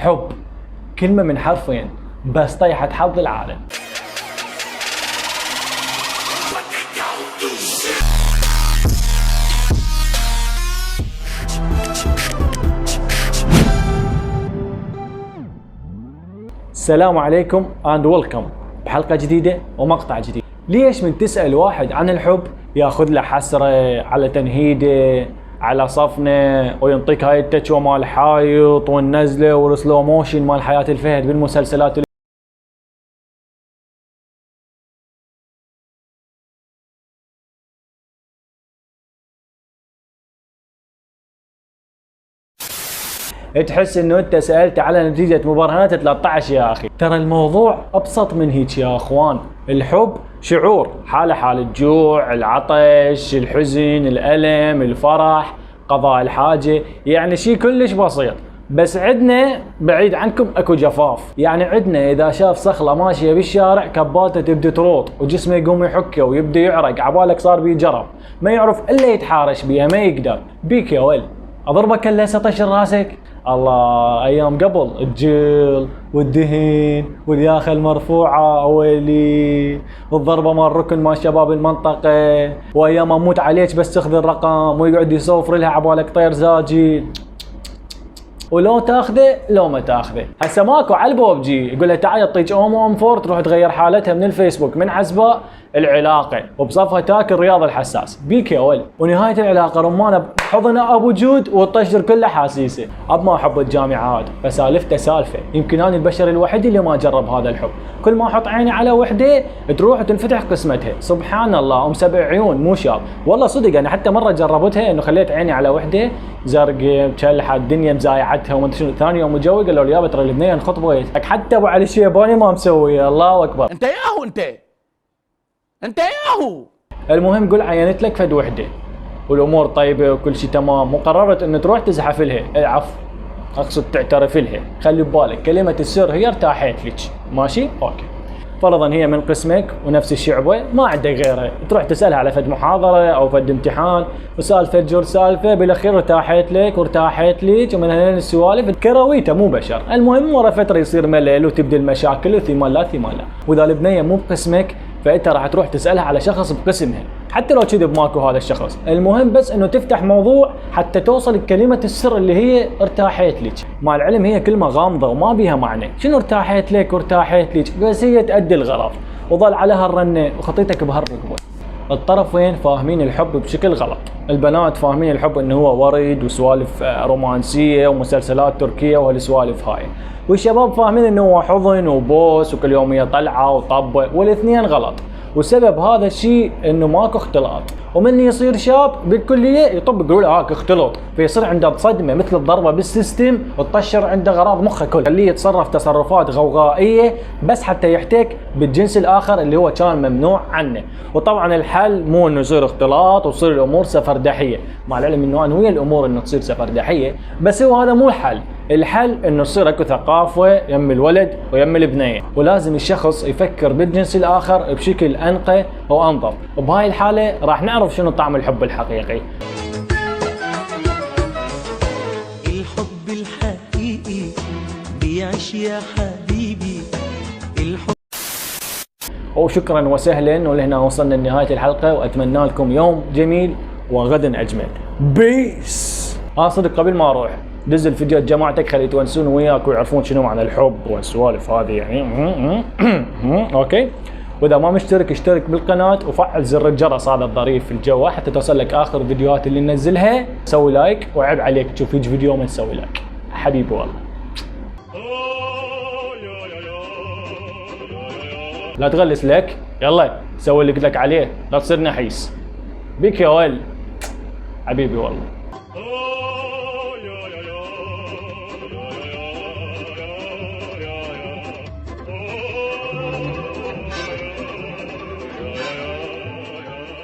حب، كلمة من حرفين بس طيحت حظ العالم. السلام عليكم and welcome بحلقة جديدة ومقطع جديد. ليش من تسأل واحد عن الحب ياخذ له حسرة على تنهيده على صفنه وينطيك هاي التتشو مال الحايط والنزلة والسلو موشن مال حياة الفهد بالمسلسلات تحس انه انت سألت على نتيجة مباراة 13 يا اخي. ترى الموضوع ابسط من هيك يا اخوان. الحب شعور، حالة حال الجوع، العطش، الحزن، الألم، الفرح، قضاء الحاجة، يعني شيء كلش بسيط. بس عندنا بعيد عنكم اكو جفاف. يعني عندنا اذا شاف صخلة ماشية بالشارع كباته تبدي تروط وجسمه يقوم يحكه ويبدي يعرق عبالك صار بيه جرب، ما يعرف الا يتحارش بيها، ما يقدر. بيك يا ول اضربك الا طشر راسك. الله ايام قبل الجل والدهن والياخه المرفوعه ويلي والضربه مال ركن مال شباب المنطقه، وايام اموت عليك بس تاخذ الرقم ويقعد يصوفر لها عبالك طير زاجي، ولو تاخذه لو ما تاخذه. هسه ماكو على البوبجي يقول له تعال يعطيك ام 4 تروح تغير حالتها من الفيسبوك من عزباء العلاقه وبصفها تاكل رياض الحساس. بيك يا ول ونهايه العلاقه رمانه بحضن ابو جود والطشر كله حاسيسه. اب ما احب الجامعات فسالفته سالفه، يمكن انا البشر الوحيد اللي ما جرب هذا الحب. كل ما احط عيني على وحده تروح وتنفتح قسمتها. سبحان الله ام 7 عيون مو شاب. والله صدق انا حتى مره جربتها انه خليت عيني على وحده زرقاء مشلحه الدنيا مزايعتها وما ادري شنو. ثاني يوم مجوي قالوا لي يابا ترى البنيه خطبت حتى ابو علي الشيباني ما مسويه. الله اكبر. انت ياهو. المهم قول عينت لك فد وحده والامور طيبه وكل شيء تمام، وقررت انه تروح تزحف لها. العفو اقصد تعترف لها. خلي ببالك كلمه السر هي ارتاحت لك. ماشي اوكي. فرضا هي من قسمك ونفس الشعبه ما عندك غيرها، تروح تسالها على فد محاضره او فد امتحان وسالفه جر سالفه، بالاخير ارتاحت لك وارتاحت لك ومن هالين السوالف كرويته مو بشر. المهم ورا فتره يصير ملل وتبدي المشاكل وثمان لا. واذا البنيه مو بقسمك فانت راح تروح تسالها على شخص بقسمها حتى لو كذب ماكو هذا الشخص. المهم بس انه تفتح موضوع حتى توصل لكلمه السر اللي هي ارتاحت لك. مع العلم هي كلمه غامضه وما بيها معنى. شنو ارتاحت لك وارتاحت لك؟ بس هي تؤدي الغرض وظل عليها الرنه وخطيتك بهالركبه. الطرفين فاهمين الحب بشكل غلط. البنات فاهمين الحب انه هو ورد وسوالف رومانسيه ومسلسلات تركيه وهالسوالف هاي، والشباب فاهمين انه هو حضن وبوس وكل يوم هي طلعه وطبه، والاثنين غلط. وسبب هذا الشيء انه ماكو اختلاط، ومن يصير شاب بالكليه يطب يقول له هاك اختلط، فيصير عنده صدمه مثل الضربه بالسيستم وتطشر عنده غراض مخه كله، خليه يتصرف تصرفات غوغائيه بس حتى يحتك بالجنس الاخر اللي هو كان ممنوع عنه. وطبعا الحل مو انه يصير اختلاط وتصير الامور سفردحيه، مع العلم انه انا ويا الامور انه تصير سفردحيه، بس هو هذا مو الحل. الحل انه تصير اكو ثقافه يم الولد ويم البنيه، ولازم الشخص يفكر بالجنس الاخر بشكل انقى وانظف. وبهاي الحاله راح نعرف شنو طعم الحب الحقيقي. الحب الحقيقي بيعيش يا حبيبي. الحب. وشكرا وسهلا، ولهنا وصلنا لنهايه الحلقه، واتمنى لكم يوم جميل وغدا اجمل. بيس. صدق قبل ما اروح دز الفيديو جماعتك خلي يتونسون وياك ويعرفون شنو معنى الحب والسوالف هذه يعني. اوكي. واذا ما مشترك اشترك بالقناه وفعل زر الجرس هذا الظريف في الجو حتى توصل لك اخر الفيديوهات اللي ننزلها. سوي لايك وعيب عليك تشوف هيك فيديو ما تسوي لايك. حبيبي والله. لا تغلس لك، يلا سوي اللي قلت لك عليه، لا تصير نحيس. بيك يا ول حبيبي والله.